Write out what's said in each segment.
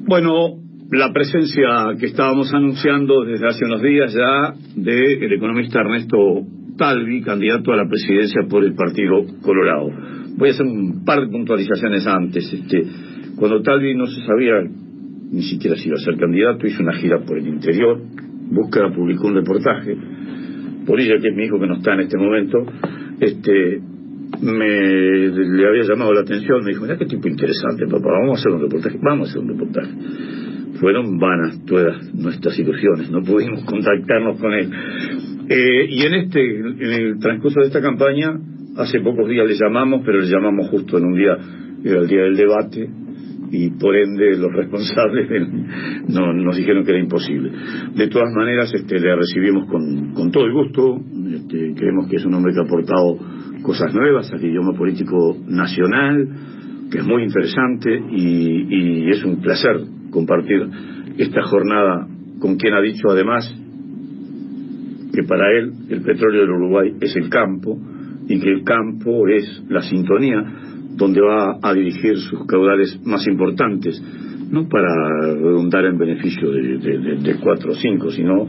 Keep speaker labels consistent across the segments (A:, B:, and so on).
A: Bueno, la presencia que estábamos anunciando desde hace unos días ya del economista Ernesto Talvi, candidato a la presidencia por el Partido Colorado. Voy a hacer un par de puntualizaciones antes. Cuando Talvi no se sabía ni siquiera si iba a ser candidato, hizo una gira por el interior, Búsqueda publicó un reportaje, Polilla, que es mi hijo que no está en este momento, le había llamado la atención, me dijo, mira qué tipo interesante, papá, vamos a hacer un reportaje. Fueron vanas todas nuestras ilusiones, no pudimos contactarnos con él. Y en el transcurso de esta campaña, hace pocos días le llamamos, pero le llamamos justo en un día, era el día del debate, y por ende los responsables nos dijeron que era imposible. De todas maneras, le recibimos con todo el gusto. Creemos que es un hombre que ha aportado cosas nuevas al idioma político nacional, que es muy interesante, y es un placer compartir esta jornada con quien ha dicho además que para él el petróleo del Uruguay es el campo, y que el campo es la sintonía donde va a dirigir sus caudales más importantes, no para redundar en beneficio de 4 o 5, sino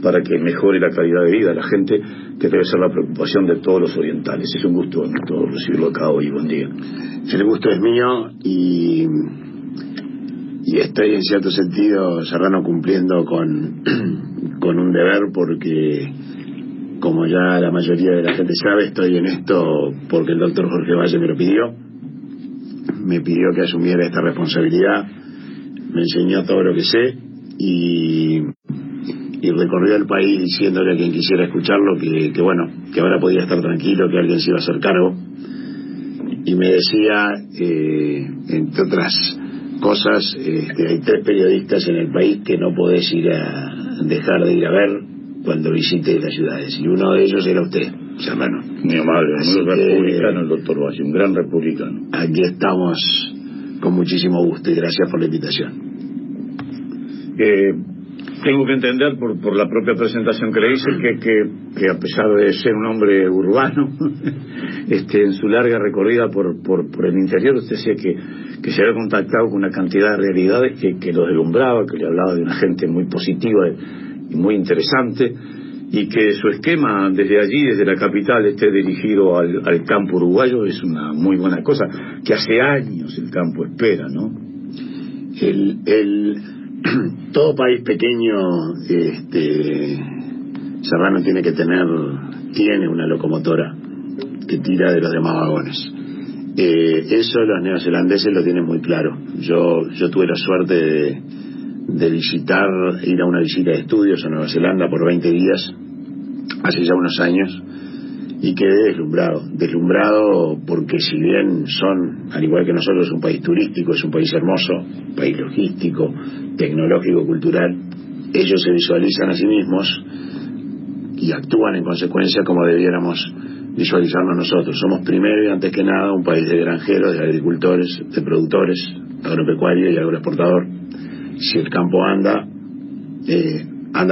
A: para que mejore la calidad de vida de la gente, que debe ser la preocupación de todos los orientales. Es un gusto recibirlo acá hoy. Buen día.
B: El gusto es mío, y estoy en cierto sentido, Serrano, cumpliendo con un deber, porque como ya la mayoría de la gente sabe, estoy en esto porque el doctor Jorge Valle me pidió que asumiera esta responsabilidad, me enseñó todo lo que sé, y recorrió el país diciéndole a quien quisiera escucharlo que ahora podía estar tranquilo, que alguien se iba a hacer cargo, y me decía, entre otras cosas, hay 3 periodistas en el país que no podés dejar de ir a ver cuando visite las ciudades, y uno de ellos era usted, Serrano.
A: Muy amable, muy republicano el doctor Valle, un gran republicano.
B: Aquí estamos con muchísimo gusto, y gracias por la invitación.
A: Tengo que entender por la propia presentación que le hice que a pesar de ser un hombre urbano, en su larga recorrida por el interior, usted decía que se había contactado con una cantidad de realidades que lo deslumbraba, que le hablaba de una gente muy positiva y muy interesante, y que su esquema desde allí, desde la capital, esté dirigido al campo uruguayo, es una muy buena cosa, que hace años el campo espera, ¿no?
B: Todo país pequeño, Serrano, tiene una locomotora que tira de los demás vagones. Eso los neozelandeses lo tienen muy claro. Yo tuve la suerte de ir a una visita de estudios a Nueva Zelanda por 20 días, hace ya unos años, y quedé deslumbrado porque, si bien son, al igual que nosotros, un país turístico, es un país hermoso, un país logístico, tecnológico, cultural, ellos se visualizan a sí mismos y actúan en consecuencia como debiéramos visualizarnos nosotros. Somos primero y antes que nada un país de granjeros, de agricultores, de productores, agropecuario y agroexportador. Si el campo anda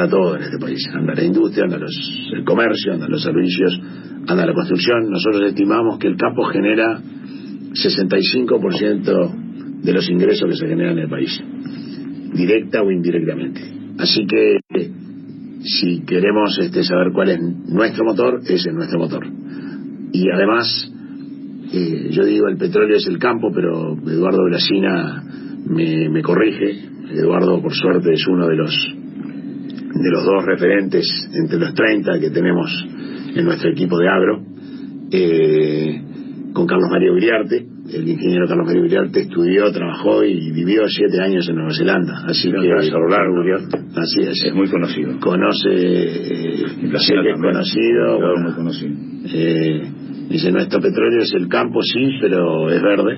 B: todo en este país. Anda la industria, anda el comercio, andan los servicios, anda la construcción. Nosotros estimamos que el campo genera 65% de los ingresos que se generan en el país, directa o indirectamente. Así que si queremos saber cuál es nuestro motor, ese es nuestro motor. Y además, yo digo el petróleo es el campo, pero Eduardo Brasina me corrige. Eduardo, por suerte, es uno de los 2 referentes entre los 30 que tenemos en nuestro equipo de agro, con Carlos María Uriarte. El ingeniero Carlos María Uriarte estudió, trabajó y vivió 7 años en Nueva Zelanda, así que
A: Uriarte.
B: Así es
A: muy conocido.
B: Conoce, sé que es conocido.
A: Claro, muy conocido.
B: Dice, nuestro petróleo es el campo, sí, pero es verde,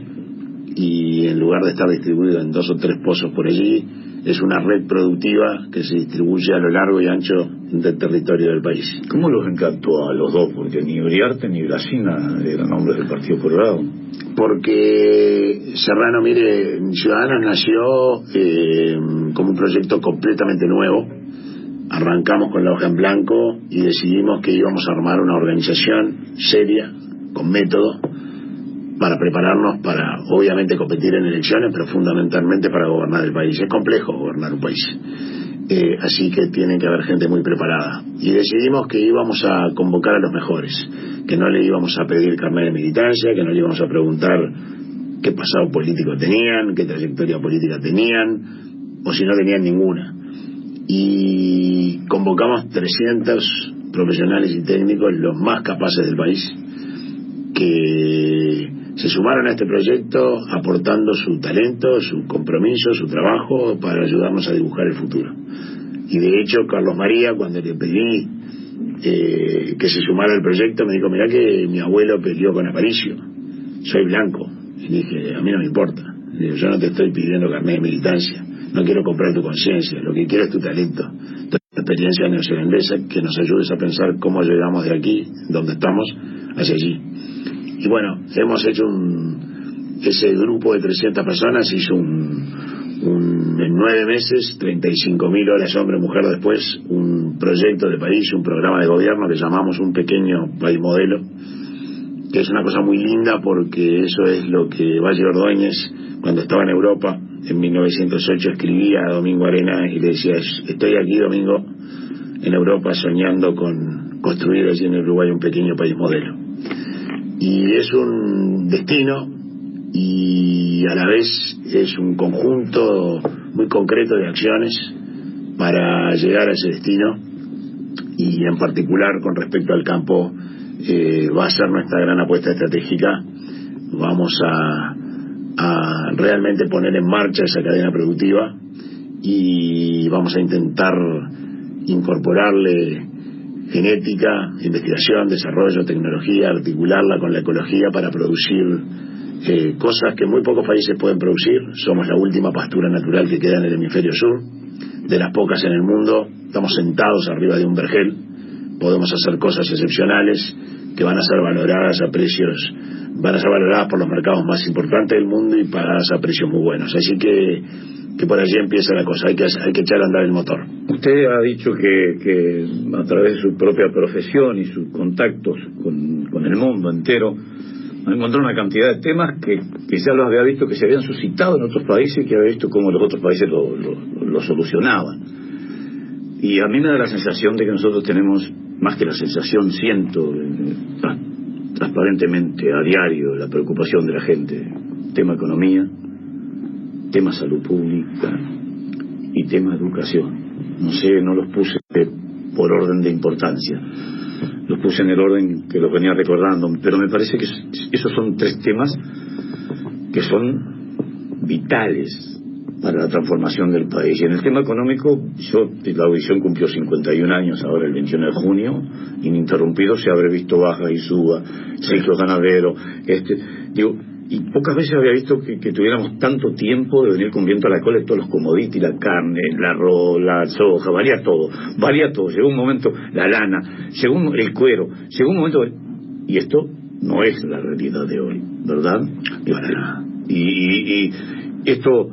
B: y en lugar de estar distribuido en 2 o 3 pozos por allí, es una red productiva que se distribuye a lo largo y ancho del territorio del país.
A: ¿Cómo los encantó a los dos? Porque ni Uriarte ni Brasina eran hombres del Partido Colorado.
B: Porque Serrano, mire, Ciudadanos nació como un proyecto completamente nuevo. Arrancamos con la hoja en blanco y decidimos que íbamos a armar una organización seria, con método, para prepararnos para, obviamente, competir en elecciones, pero fundamentalmente para gobernar el país. Es complejo gobernar un país. Así que tiene que haber gente muy preparada. Y decidimos que íbamos a convocar a los mejores, que no le íbamos a pedir carnet de militancia, que no le íbamos a preguntar qué pasado político tenían, qué trayectoria política tenían, o si no tenían ninguna. Y convocamos 300 profesionales y técnicos, los más capaces del país, que se sumaron a este proyecto aportando su talento, su compromiso, su trabajo para ayudarnos a dibujar el futuro. Y de hecho Carlos María, cuando le pedí que se sumara al proyecto, me dijo: mirá que mi abuelo peleó con Aparicio, soy blanco. Y dije: a mí no me importa. Digo, yo no te estoy pidiendo carnet de militancia, no quiero comprar tu conciencia, lo que quiero es tu talento, tu experiencia neozelandesa, que nos ayudes a pensar cómo llegamos de aquí, donde estamos, hacia allí. Y bueno, hemos hecho ese grupo de 300 personas hizo en 9 meses, 35.000 horas hombre-mujer después, un proyecto de país, un programa de gobierno que llamamos Un Pequeño País Modelo, que es una cosa muy linda porque eso es lo que Valle Ordóñez, cuando estaba en Europa, en 1908, escribía a Domingo Arenas y le decía: estoy aquí, Domingo, en Europa, soñando con construir allí en el Uruguay un pequeño país modelo. Y es un destino y a la vez es un conjunto muy concreto de acciones para llegar a ese destino, y en particular con respecto al campo va a ser nuestra gran apuesta estratégica. Vamos a realmente poner en marcha esa cadena productiva y vamos a intentar incorporarle genética, investigación, desarrollo, tecnología, articularla con la ecología para producir cosas que muy pocos países pueden producir. Somos la última pastura natural que queda en el hemisferio sur, de las pocas en el mundo. Estamos sentados arriba de un vergel, podemos hacer cosas excepcionales que van a ser valoradas por los mercados más importantes del mundo y pagadas a precios muy buenos. Así que por allí empieza la cosa, hay que echar a andar el motor.
A: Usted ha dicho que a través de su propia profesión y sus contactos con el mundo entero ha encontrado una cantidad de temas que ya los había visto que se habían suscitado en otros países y que había visto cómo los otros países lo solucionaban. Y a mí me da la sensación de que nosotros tenemos, más que la sensación, siento transparentemente a diario la preocupación de la gente: tema economía, tema salud pública y tema educación. No sé, no los puse por orden de importancia, los puse en el orden que los venía recordando, pero me parece que esos son 3 temas que son vitales para la transformación del país. Y en el tema económico, la audición cumplió 51 años ahora el 21 de junio, ininterrumpido, se habrá visto baja y suba, ciclos ganaderos, y pocas veces había visto que tuviéramos tanto tiempo de venir con viento a la cola de todos los commodities, la carne, el arroz, la soja, valía todo, llegó un momento, la lana, llegó el cuero, llegó un momento, y esto no es la realidad de hoy, ¿verdad? Y esto,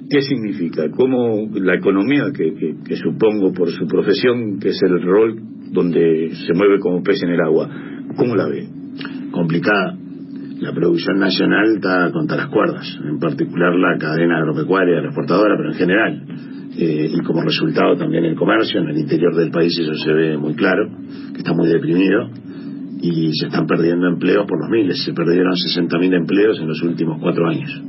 A: ¿qué significa? ¿Cómo la economía, que supongo por su profesión, que es el rol donde se mueve como pez en el agua, cómo la ve?
B: Complicada. La producción nacional está contra las cuerdas, en particular la cadena agropecuaria, la exportadora, pero en general. Y como resultado también el comercio, en el interior del país eso se ve muy claro, que está muy deprimido y se están perdiendo empleos por los miles. Se perdieron 60.000 empleos en los últimos 4 años.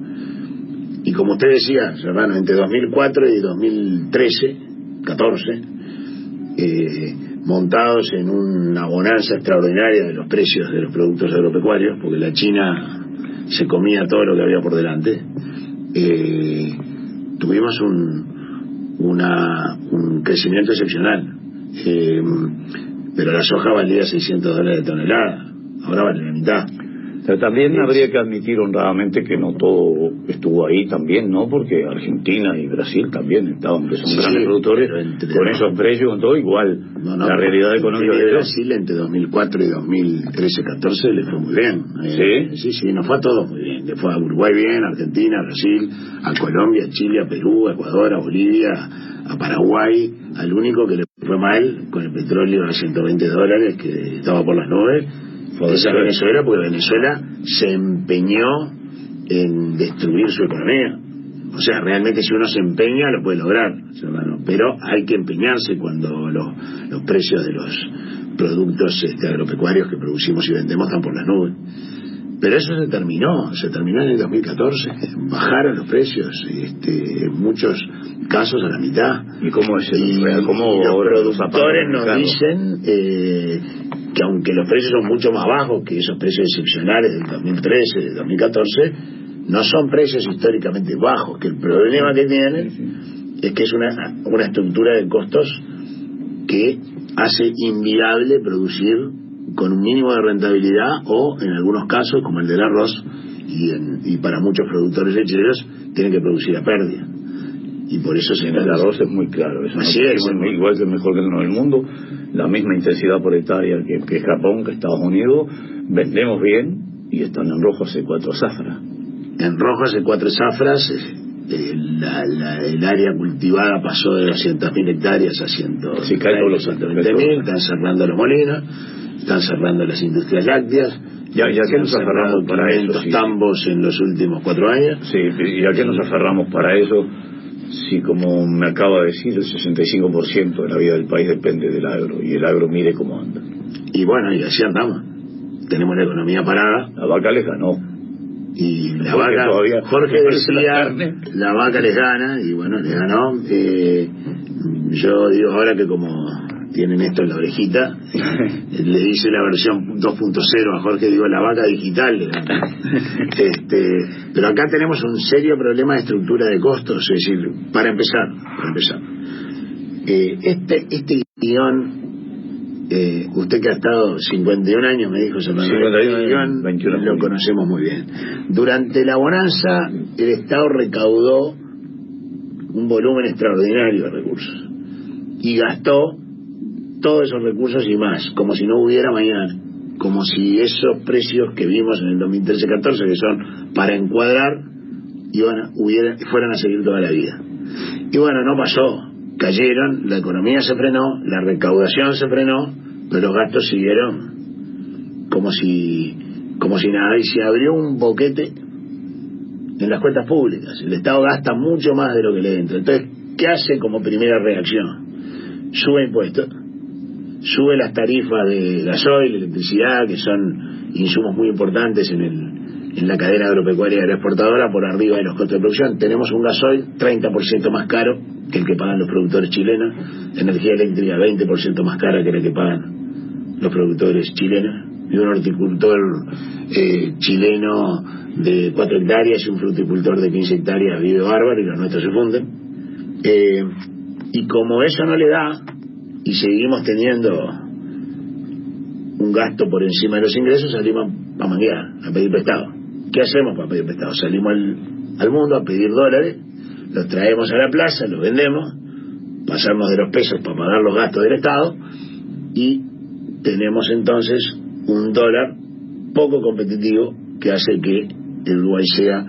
B: Y como usted decía, Serrano, entre 2004 y 2014, montados en una bonanza extraordinaria de los precios de los productos agropecuarios, porque la China se comía todo lo que había por delante, tuvimos un crecimiento excepcional, pero la soja valía $600 de tonelada, ahora vale la mitad.
A: Pero también habría que admitir honradamente que no todo estuvo ahí también, ¿no? Porque Argentina y Brasil también estaban, que son grandes productores, con esos precios, con todo igual. La realidad económica de
B: Brasil entre 2004 y 2013-14 le fue muy bien. Sí, nos fue a todos muy bien. Le fue a Uruguay bien, a Argentina, a Brasil, a Colombia, a Chile, a Perú, a Ecuador, a Bolivia, a Paraguay. Al único que le fue mal con el petróleo a $120, que estaba por las nubes, esa Venezuela, porque Venezuela se empeñó en destruir su economía. O sea, realmente si uno se empeña lo puede lograr, hermano, pero hay que empeñarse cuando los precios de los productos agropecuarios que producimos y vendemos están por las nubes. Pero eso se terminó en el 2014, bajaron los precios, en muchos casos a la mitad.
A: ¿Y cómo es el real? ¿Cómo
B: los productores nos dicen que aunque los precios son mucho más bajos que esos precios excepcionales del 2013, del 2014, no son precios históricamente bajos, que el problema que tienen es que es una estructura de costos que hace inviable producir con un mínimo de rentabilidad, o en algunos casos como el del arroz y para muchos productores lecheros tienen que producir a pérdida, y por eso
A: el arroz es muy claro, eso
B: así
A: no
B: es,
A: igual que el mejor grano del mundo, la misma intensidad por hectárea que Japón, que Estados Unidos, vendemos bien y están en rojo hace 4 zafras.
B: En rojo hace 4 zafras. El área cultivada pasó de 200.000 hectáreas a 120.000, están cerrando los molinos, están cerrando las industrias lácteas.
A: ¿Y a qué nos aferramos para eso?
B: Tambos en los últimos 4 años.
A: Sí, ¿y a qué nos aferramos para eso? Si, como me acaba de decir, el 65% de la vida del país depende del agro, y el agro mire cómo anda.
B: Y bueno, y así andamos. Tenemos la economía parada.
A: La vaca les ganó.
B: Y la vaca, Jorge decía, la vaca les gana, y bueno, les ganó. Yo digo ahora que como tienen esto en la orejita, le hice la versión 2.0 a Jorge, digo, la vaca digital le gana. Pero acá tenemos un serio problema de estructura de costos, es decir, para empezar, este guión, usted que ha estado 51 años, me dijo,
A: 51 años,
B: lo conocemos muy bien. Durante la bonanza, el Estado recaudó un volumen extraordinario de recursos y gastó todos esos recursos y más, como si no hubiera mañana, como si esos precios que vimos en el 2013-14, que son para encuadrar, fueran a seguir toda la vida. Y bueno, no pasó. Cayeron, la economía se frenó, la recaudación se frenó, pero los gastos siguieron como si nada, y se abrió un boquete en las cuentas públicas. El Estado gasta mucho más de lo que le entra. Entonces, ¿qué hace como primera reacción? Sube impuestos, sube las tarifas de gasoil, electricidad, que son insumos muy importantes en la cadena agropecuaria agroexportadora, por arriba de los costos de producción. Tenemos un gasoil 30% más caro que el que pagan los productores chilenos, energía eléctrica 20% más cara que la que pagan los productores chilenos, y un horticultor chileno de 4 hectáreas y un fruticultor de 15 hectáreas vive bárbaro, y los nuestros se funden. Y como eso no le da, y seguimos teniendo un gasto por encima de los ingresos, salimos a manguear, a pedir prestado. ¿Qué hacemos para pedir prestado? Salimos al mundo a pedir dólares, los traemos a la plaza, los vendemos, pasamos de los pesos para pagar los gastos del Estado, y tenemos entonces un dólar poco competitivo que hace que el Uruguay sea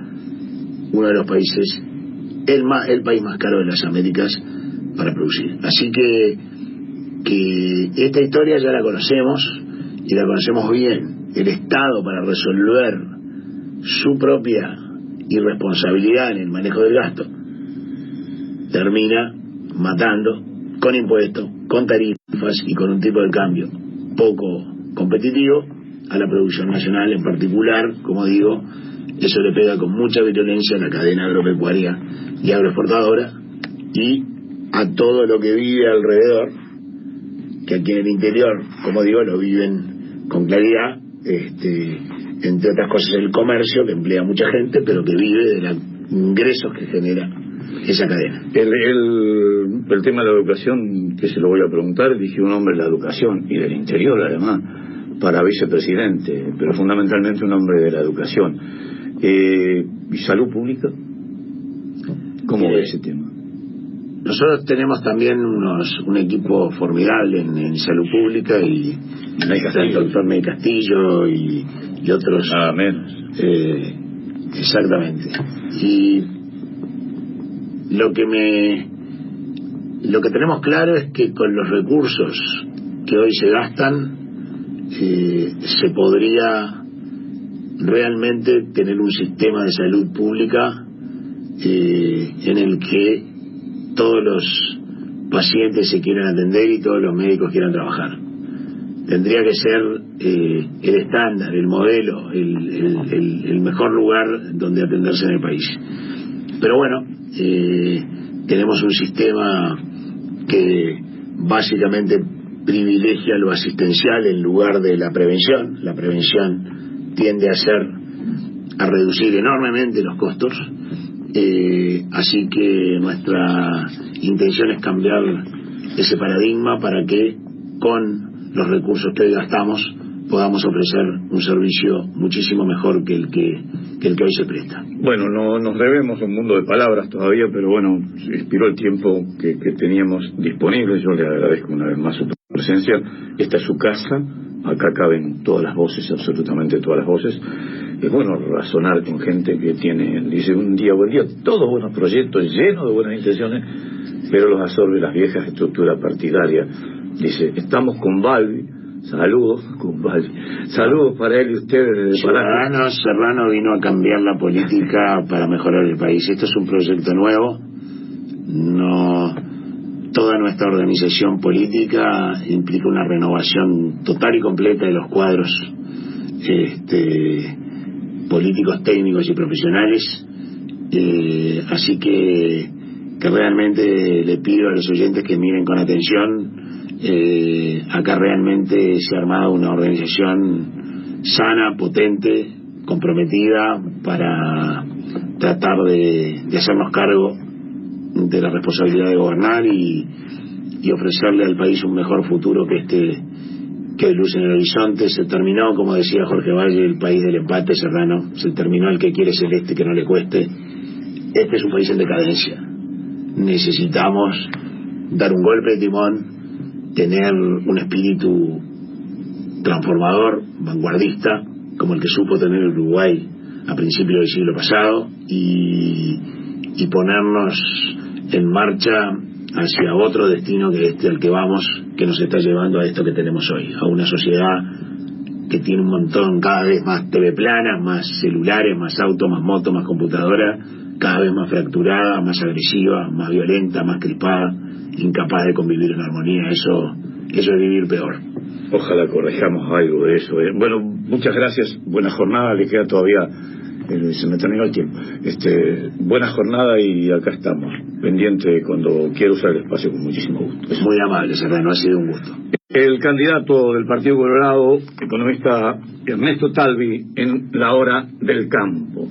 B: uno de los países, el país más caro de las Américas para producir. Así que esta historia ya la conocemos, y la conocemos bien. El Estado, para resolver su propia irresponsabilidad en el manejo del gasto, termina matando con impuestos, con tarifas y con un tipo de cambio poco competitivo a la producción nacional en particular. Como digo, eso le pega con mucha violencia a la cadena agropecuaria y agroexportadora y a todo lo que vive alrededor, que aquí en el interior, como digo, lo viven con claridad, entre otras cosas el comercio, que emplea mucha gente, pero que vive de los ingresos que genera esa cadena.
A: El tema de la educación, que se lo voy a preguntar, eligió un hombre de la educación y del interior además para vicepresidente, pero fundamentalmente un hombre de la educación. ¿Y salud pública? ¿Cómo ve ese tema?
B: Nosotros tenemos también un equipo formidable en salud pública, y el doctor May Castillo y otros.
A: Nada menos.
B: Exactamente. Y lo que tenemos claro es que con los recursos que hoy se gastan, se podría realmente tener un sistema de salud pública en el que todos los pacientes se quieran atender y todos los médicos quieran trabajar. Tendría que ser el estándar, el modelo, el mejor lugar donde atenderse en el país. Pero bueno, tenemos un sistema que básicamente privilegia lo asistencial en lugar de la prevención. La prevención tiende a reducir enormemente los costos, así que nuestra intención es cambiar ese paradigma para que con los recursos que hoy gastamos podamos ofrecer un servicio muchísimo mejor que el que hoy se presta.
A: Bueno, no nos debemos un mundo de palabras todavía, pero bueno, expiró el tiempo que teníamos disponible. Yo le agradezco una vez más su presencia. Esta es su casa, acá caben todas las voces, absolutamente todas las voces. Es bueno razonar con gente que dice un día, buen día, todos buenos proyectos, llenos de buenas intenciones, pero los absorbe las viejas estructuras partidarias. Dice, estamos con Balbi, saludos con Balbi, saludos para él y ustedes.
B: Serrano vino a cambiar la política para mejorar el país. Esto es un proyecto nuevo. No, toda nuestra organización política implica una renovación total y completa de los cuadros políticos, técnicos y profesionales, así que realmente le pido a los oyentes que miren con atención. Acá realmente se ha armado una organización sana, potente, comprometida para tratar de hacernos cargo de la responsabilidad de gobernar y ofrecerle al país un mejor futuro que hay luz en el horizonte. Se terminó, como decía Jorge Valle, el país del empate, Serrano. Se terminó el que quiere celeste que no le cueste. Este es un país en decadencia. Necesitamos dar un golpe de timón, tener un espíritu transformador, vanguardista, como el que supo tener el Uruguay a principios del siglo pasado, y ponernos en marcha hacia otro destino que al que vamos, que nos está llevando a esto que tenemos hoy, a una sociedad que tiene un montón, cada vez más TV planas, más celulares, más autos, más motos, más computadora, cada vez más fracturada, más agresiva, más violenta, más crispada, incapaz de convivir en armonía. Eso es vivir peor.
A: Ojalá corrijamos algo de eso. Bueno, muchas gracias, buena jornada, le queda todavía, se me terminó el tiempo. Buena jornada y acá estamos, pendiente cuando quiera usar el espacio con muchísimo gusto.
B: Es muy amable, Serrano, ha sido un gusto.
A: El candidato del Partido Colorado, economista Ernesto Talvi, en La Hora del Campo.